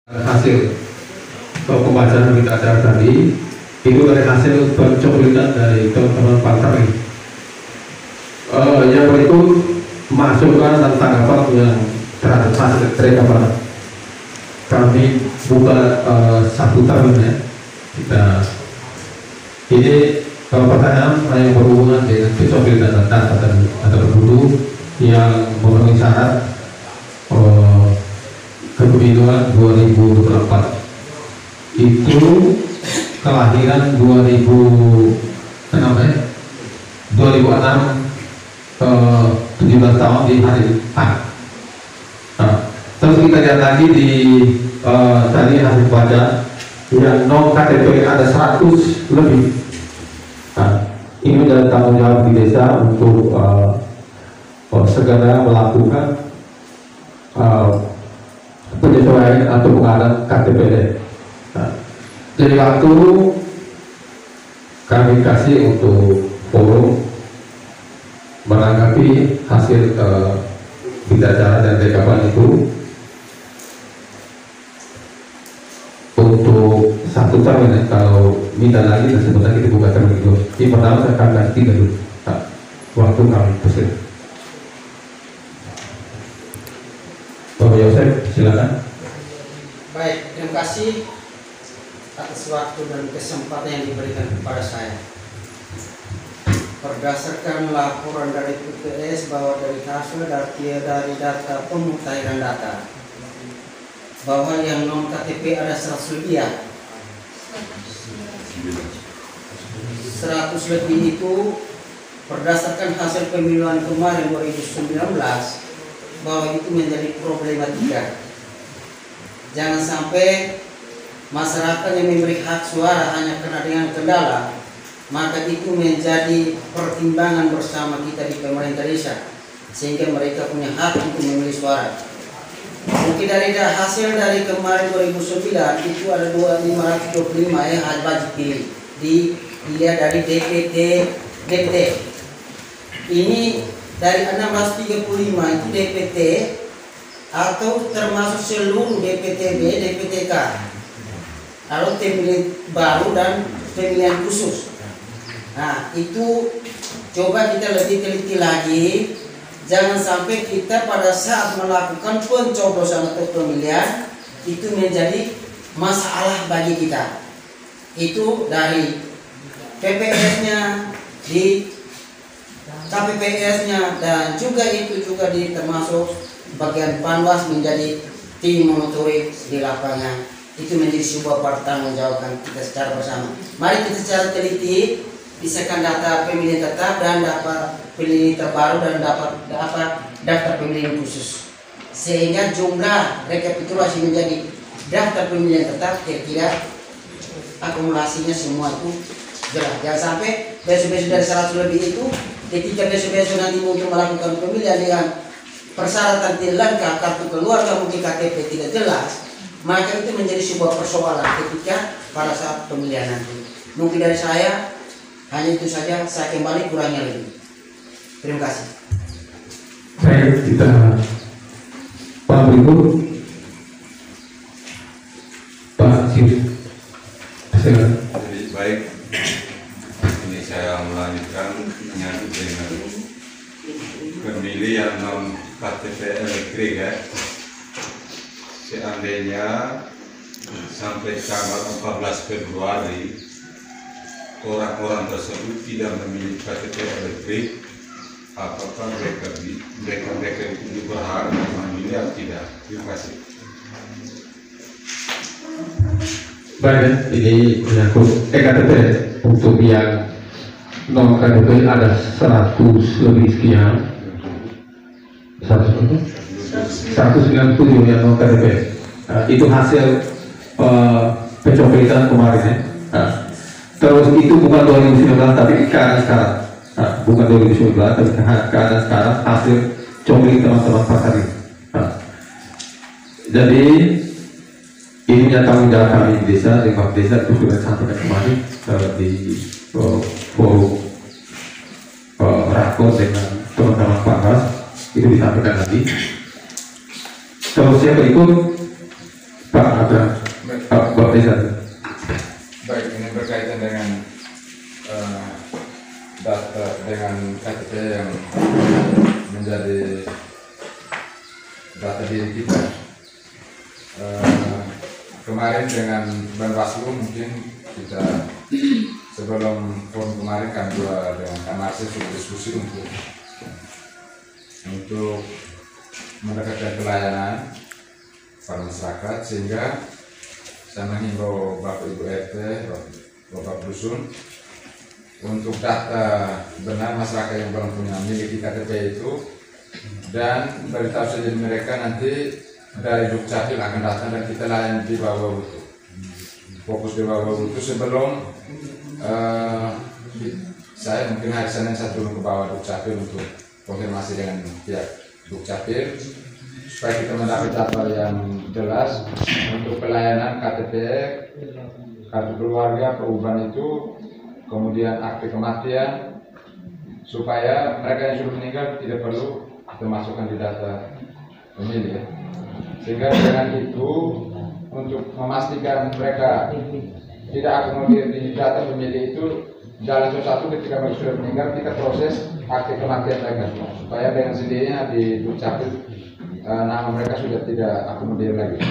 hasil pembacaan berita acara tadi itu dari hasil pencocokan dari teman-teman partai. Yang berikut masukan dan tanggapan yang terhadap hasil rekaman. Kami buka satu tahun ya. Ini pertanyaan yang berhubungan dengan pencocokan dan data atau penduduk yang memenuhi syarat kepemiluan 2024 itu kelahiran 2006 17 tahun di hari A. Terus kita lihat lagi di tadi hasil baca yang non KTP ada 100 lebih. Ini menjadi tanggung jawab di desa untuk segera melakukan penyesuaian atau pengadaan KTP. Jadi waktu kami kasih untuk forum menanggapi hasil berita acara dan rekaman itu untuk 1 tahun ya. Kalau minta lagi dan sebentar kita buka terlebih dulu. Ini pertama saya akan kasih 3 dulu waktu kami pesan. Bapak Yosef, silakan. Baik, terima kasih atas waktu dan kesempatan yang diberikan kepada saya. Berdasarkan laporan dari PPS bahwa dari hasil dari data pemutahiran data bahwa yang non KTP ada 100 lebih ya. 100 lebih itu berdasarkan hasil pemilihan kemarin 2019 bahwa itu menjadi problematika. Jangan sampai masyarakat yang memberi hak suara hanya karena dengan kendala, maka itu menjadi pertimbangan bersama kita di pemerintah desa, sehingga mereka punya hak untuk memilih suara. Mungkin dari hasil dari kemarin 2009 itu ada 2.525 yang wajib pilih. Dilihat dari DPT. Ini dari 635 itu DPT atau termasuk seluruh DPTB, DPTK. Lalu pemilihan baru dan pemilihan khusus. Nah, itu coba kita lebih teliti lagi. Jangan sampai kita pada saat melakukan pencoblosan atau pemilihan itu menjadi masalah bagi kita. Itu dari PPS-nya, di KPPS-nya, dan juga itu juga termasuk bagian Panwas menjadi tim monitoring di lapangan. Itu menjadi sebuah pertanggungjawaban kita secara bersama. Mari kita secara teliti pisahkan data pemilihan tetap dan data pemilihan terbaru dan dapat daftar pemilihan khusus, sehingga jumlah rekapitulasi menjadi daftar pemilihan tetap kira-kira akumulasinya semua itu jelas. Jangan sampai besok-besok dari 100 lebih itu ketika besok-besok nanti untuk melakukan pemilihan dengan persyaratan tidak lengkap, kartu keluarga mungkin KTP tidak jelas, maka itu menjadi sebuah persoalan ketika pada saat pemilihan nanti. Mungkin dari saya hanya itu saja, saya kembali kurangnya lebih. Terima kasih. Baik, kita Pak berikut Pak Sif. Jadi baik, ini saya melanjutkan menyangkut dengan pemilihan non KTP elektrik ya. Seandainya sampai tanggal 14 Februari orang-orang tersebut tidak memiliki KTP elektrik, apakah mereka itu berhak memilih atau tidak? Terima kasih. Baik, ini menyangkut KTP untuk yang non KTP ada 100 lebih sekian. 197 yang non KTP. Itu hasil pencocokan kemarin ya. Terus itu bukan 2019 tapi keadaan sekarang. Bukan 2019 tapi keadaan sekarang hasil combling teman-teman pasar ini. Jadi ini tanggung jawab kami di desa, lingkungan desa itu sudah disampaikan kemarin di forum rakor dengan teman-teman Panwas, itu disampaikan nanti. Terus yang berikut Pak ada Pak Rizal. Baik, ini berkaitan dengan data dengan KTP yang menjadi data diri kita. Kemarin dengan Bawaslu mungkin kita sebelum forum kemarin kan dengan Kamarse sudah diskusi untuk mendekatkan pelayanan pada masyarakat, sehingga saya menghimbau Bapak Ibu RT, Bapak Dusun untuk data benar masyarakat yang belum punya miliki KTP itu, dan beritahu saja mereka nanti dari Dukcapil akan datang dan kita layani di bawah itu, fokus di bawah itu sebelum saya mungkin hari Senin saya turun ke bawah Dukcapil untuk konfirmasi dengan pihak Dukcapil supaya kita mendapat data yang jelas untuk pelayanan KTP, kartu keluarga, perubahan itu, kemudian akte kematian, supaya mereka yang sudah meninggal tidak perlu kita masukkan di data pemilih. Sehingga dengan itu untuk memastikan mereka tidak akomodir di data pemilih itu, jalan satu ketika mereka sudah meninggal kita proses akte kematian mereka semua, supaya dengan sendirinya di Dukcapil nama mereka sudah tidak akomodir lagi.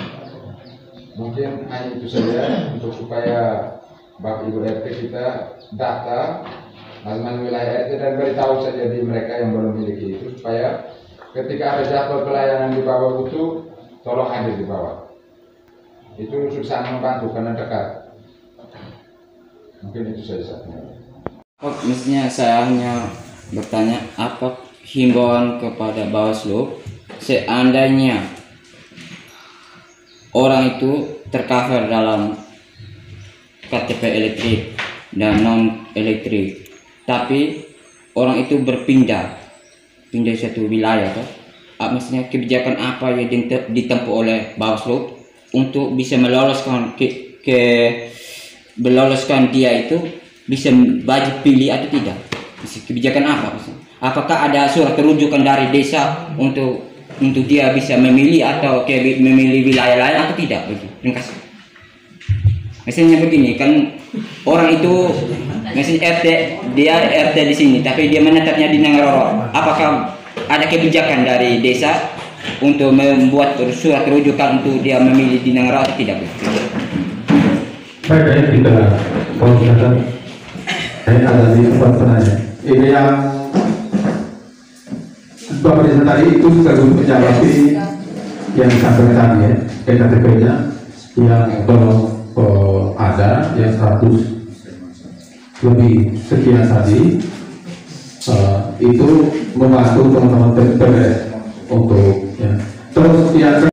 Mungkin hanya itu saja untuk supaya Bapak Ibu RT kita data masing-masing wilayah RT dan beritahu saja di mereka yang belum memiliki itu, supaya ketika ada jadwal pelayanan di bawah itu tolong hadir di bawah. Itu sangat membantu karena dekat. Mungkin itu saja. Mestinya saya hanya bertanya, apa himbauan kepada Bawaslu seandainya orang itu tercover dalam KTP elektrik dan non elektrik, tapi orang itu pindah satu wilayah, maksudnya kebijakan apa yang ditempuh oleh Bawaslu untuk bisa meloloskan meloloskan dia itu bisa wajib pilih atau tidak? Kebijakan apa? Apakah ada surat rujukan dari desa untuk dia bisa memilih atau memilih wilayah lain atau tidak? Terima kasih. Misalnya begini kan, orang itu misalnya RT, dia RT di sini tapi dia menetapnya di Nangaroro. Apakah ada kebijakan dari desa untuk membuat surat rujukan untuk dia memilih di Nangaroro atau tidak? Baik, kita konsultasi. Saya ada di tempat penanya. Ini yang Bapak Rizal tadi itu sekaligus menjawab yang disampaikan ya, KTP-nya yang belum ada, yang 100 lebih sekian tadi, itu membantu teman-teman PPS untuk ya. Terus yang